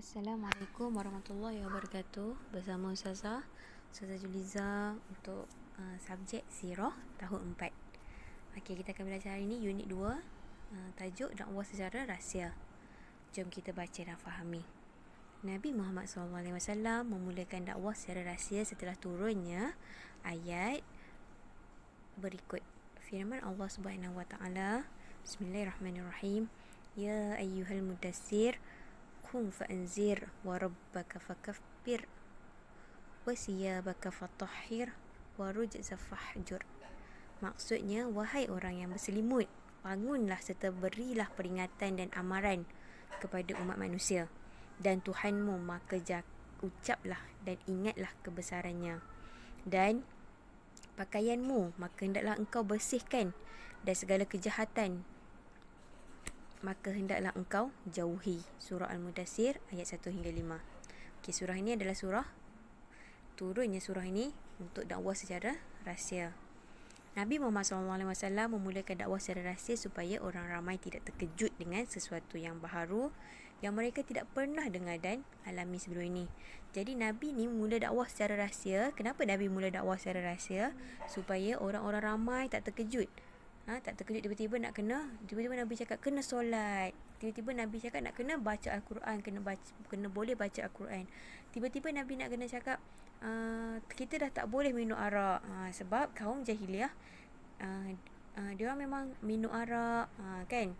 Assalamualaikum warahmatullahi wabarakatuh. Bersama Ustazah Juliza untuk subjek Sirah tahun 4. Okey, kita akan belajar hari ini unit 2, tajuk dakwah secara rahsia. Jom kita baca dan fahami. Nabi Muhammad SAW memulakan dakwah secara rahsia setelah turunnya ayat berikut. Firman Allah Subhanahu Wa Taala, Bismillahirrahmanirrahim. Ya ayyuhal mudassir qum fa'anzir wa rabbaka fakabbir wa siyabaka fatahhir wa rujza fahjur. Maksudnya, wahai orang yang berselimut, bangunlah serta berilah peringatan dan amaran kepada umat manusia dan Tuhanmu, maka ucaplah dan ingatlah kebesarannya, dan pakaianmu, maka hendaklah engkau bersihkan, dan segala kejahatan maka hendaklah engkau jauhi. Surah Al-Mudassir ayat 1 hingga 5. Okey, surah ini adalah turunnya surah ini untuk dakwah secara rahsia. Nabi Muhammad SAW memulakan dakwah secara rahsia supaya orang ramai tidak terkejut dengan sesuatu yang baharu yang mereka tidak pernah dengar dan alami sebelum ini. Jadi Nabi ni mula dakwah secara rahsia. Kenapa Nabi mula dakwah secara rahsia? Supaya orang-orang ramai tak terkejut. Tak terkejut tiba-tiba Nabi cakap kena solat. Tiba-tiba Nabi cakap nak kena baca Al-Quran, kena boleh baca Al-Quran. Tiba-tiba Nabi nak kena cakap kita dah tak boleh minum arak, sebab kaum jahiliah dia orang memang minum arak, kan,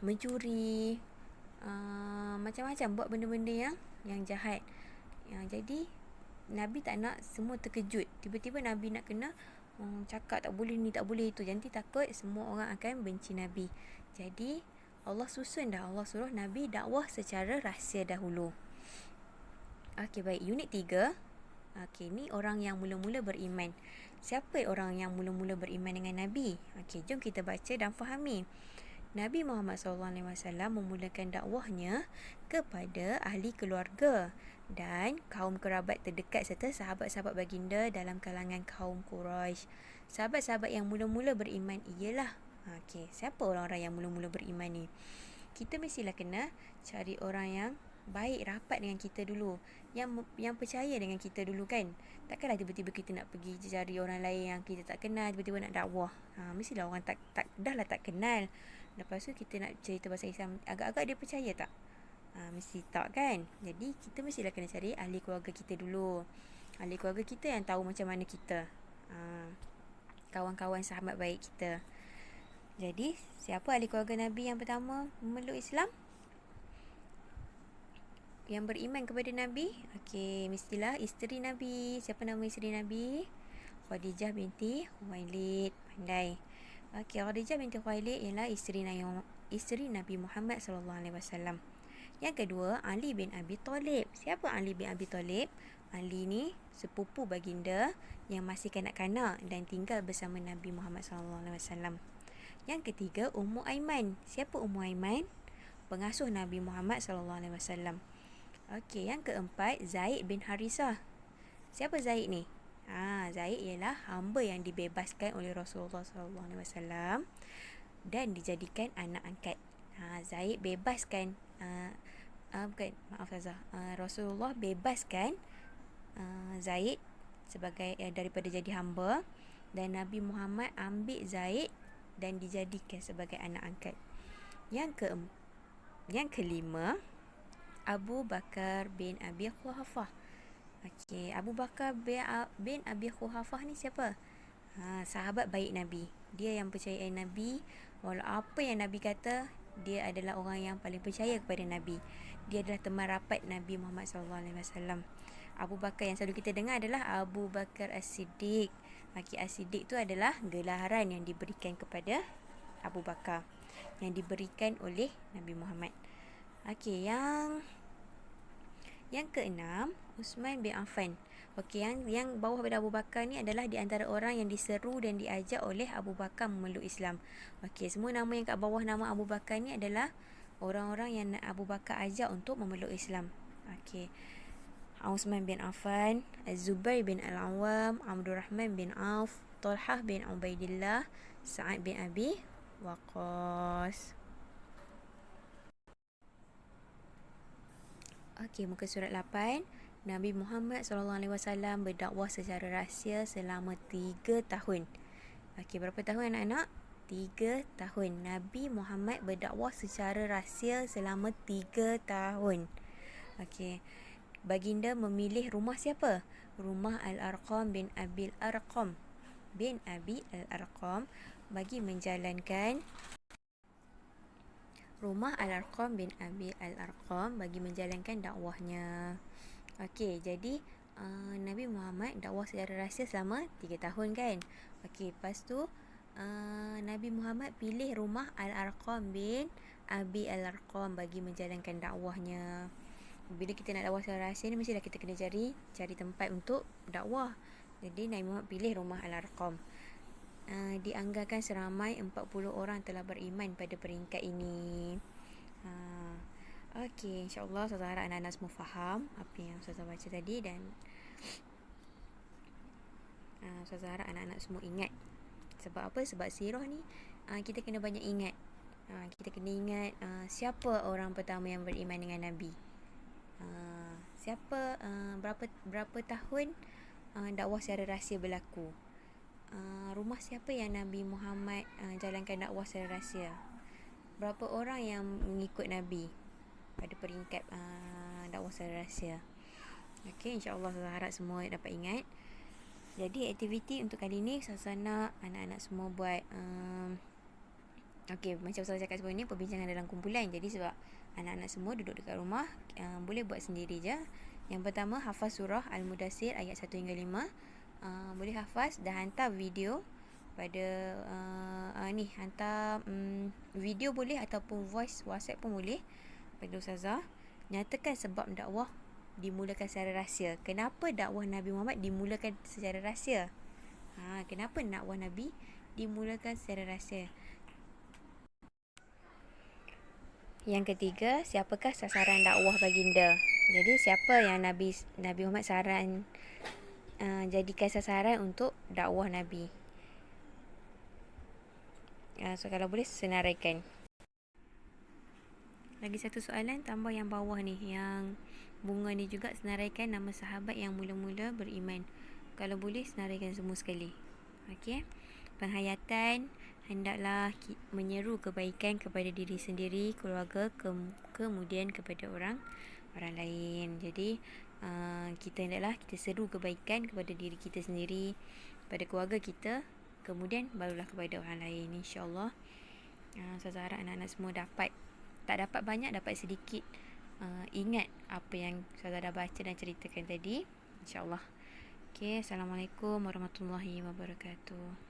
mencuri, macam-macam buat benda-benda yang jahat. Jadi Nabi tak nak semua terkejut. Tiba-tiba Nabi nak kena cakap tak boleh ni, tak boleh itu. Nanti takut semua orang akan benci Nabi. Jadi Allah suruh Nabi dakwah secara rahsia dahulu. Okey, baik. Unit 3. Okey, ni orang yang mula-mula beriman. Siapa orang yang mula-mula beriman dengan Nabi? Okey, jom kita baca dan fahami. Nabi Muhammad SAW memulakan dakwahnya kepada ahli keluarga dan kaum kerabat terdekat serta sahabat-sahabat baginda dalam kalangan kaum Quraisy. Sahabat-sahabat yang mula-mula beriman ialah, siapa orang-orang yang mula-mula beriman ni? Kita mestilah kena cari orang yang baik, rapat dengan kita dulu, yang percaya dengan kita dulu, kan. Takkanlah tiba-tiba kita nak pergi cari orang lain yang kita tak kenal, tiba-tiba nak dakwah. Mestilah orang dah tak kenal. Lepas tu kita nak cerita pasal Islam, agak-agak dia percaya tak? Mesti tak, kan. Jadi kita mestilah kena cari ahli keluarga kita dulu. Ahli keluarga kita yang tahu macam mana kita, kawan-kawan sahabat baik kita. Jadi siapa ahli keluarga Nabi yang pertama memeluk Islam, yang beriman kepada Nabi? Okey, mestilah isteri Nabi. Siapa nama isteri Nabi? Khadijah binti Khuwailid. Pandai. Okey, Khadijah binti Khuwailid ialah isteri Nabi Muhammad SAW. Yang kedua, Ali bin Abi Talib. Siapa Ali bin Abi Talib? Ali ni sepupu baginda yang masih kanak-kanak dan tinggal bersama Nabi Muhammad SAW. Yang ketiga, Ummu Aiman. Siapa Ummu Aiman? Pengasuh Nabi Muhammad SAW. Okey, yang keempat, Zaid bin Harisah. Siapa Zaid ni? Zaid ialah hamba yang dibebaskan oleh Rasulullah SAW dan dijadikan anak angkat. Zaid bebaskan, Rasulullah bebaskan Zaid sebagai daripada jadi hamba, dan Nabi Muhammad ambil Zaid dan dijadikan sebagai anak angkat. Yang kelima, Abu Bakar bin Abi Quhafah. Okey, Abu Bakar bin Abi Quhafah ni siapa? Sahabat baik Nabi. Dia yang percayai Nabi. Walau apa yang Nabi kata, dia adalah orang yang paling percaya kepada Nabi. Dia adalah teman rapat Nabi Muhammad SAW. Abu Bakar yang selalu kita dengar adalah Abu Bakar As-Siddiq. As-Siddiq tu adalah gelaran yang diberikan kepada Abu Bakar, yang diberikan oleh Nabi Muhammad. Okey, yang keenam, Uthman bin Affan. Okey, yang bawah pada Abu Bakar ni adalah di antara orang yang diseru dan diajak oleh Abu Bakar memeluk Islam. Okey, semua nama yang kat bawah nama Abu Bakar ni adalah orang-orang yang Abu Bakar ajak untuk memeluk Islam. Okey, Uthman bin Affan, Az-Zubair bin Al-Awwam, Abdurrahman bin Auf, Talhah bin Ubaidillah, Sa'ad bin Abi Waqqas. Okey, muka surat 8. Nabi Muhammad SAW berdakwah secara rahsia selama 3 tahun. Okey, berapa tahun anak-anak? 3 tahun. Nabi Muhammad berdakwah secara rahsia selama 3 tahun. Okey. Baginda memilih rumah siapa? Rumah Al-Arqam bin Abil Arqam bin Abi Al-Arqam bagi menjalankan rumah Al-Arqam bin Abi Al-Arqam bagi menjalankan dakwahnya. Okey, jadi Nabi Muhammad dakwah secara rahsia selama 3 tahun kan. Okey, lepas tu Nabi Muhammad pilih rumah Al-Arqam bin Abi Al-Arqam bagi menjalankan dakwahnya. Bila kita nak dakwah secara rahsia ni, mestilah kita kena cari tempat untuk dakwah. Jadi Nabi Muhammad pilih rumah Al-Arqam. Dianggarkan seramai 40 orang telah beriman pada peringkat ini. Okey, insyaAllah Ustazah harap anak-anak semua faham apa yang Ustazah baca tadi, dan Ustazah harap anak-anak semua ingat. Sebab apa? Sebab sirah ni kita kena banyak ingat. Kita kena ingat siapa orang pertama yang beriman dengan Nabi. Siapa berapa tahun dakwah secara rahsia berlaku. Rumah siapa yang Nabi Muhammad jalankan dakwah secara rahsia. Berapa orang yang mengikut Nabi pada peringkat dakwah secara rahsia. Okey, insyaAllah saya harap semua dapat ingat. Jadi aktiviti untuk kali ni saya nak anak-anak semua buat okey, macam saya cakap sebelum ni, perbincangan dalam kumpulan. Jadi sebab anak-anak semua duduk dekat rumah, boleh buat sendiri je. Yang pertama, hafaz surah Al-Mudassir ayat 1 hingga 5. Boleh hafaz dan hantar video pada hantar video boleh, ataupun voice WhatsApp pun boleh pada Ustazah. Nyatakan sebab dakwah dimulakan secara rahsia. Kenapa dakwah Nabi Muhammad dimulakan secara rahsia? Kenapa dakwah Nabi dimulakan secara rahsia? Yang ketiga, siapakah sasaran dakwah baginda? Jadi siapa yang Nabi Muhammad saran jadikan sasaran untuk dakwah Nabi? So kalau boleh senaraikan. Lagi satu soalan tambah yang bawah ni, yang bunga ni juga, senaraikan nama sahabat yang mula-mula beriman. Kalau boleh senaraikan semua sekali. Okey. Penghayatan, hendaklah menyeru kebaikan kepada diri sendiri, keluarga, kemudian kepada orang lain. Jadi kita hendaklah kita seru kebaikan kepada diri kita sendiri, pada keluarga kita, kemudian barulah kepada orang lain, insya-Allah. Saya harap anak-anak semua tak dapat banyak, dapat sedikit ingat apa yang saya dah baca dan ceritakan tadi, insya-Allah. Okey, Assalamualaikum warahmatullahi wabarakatuh.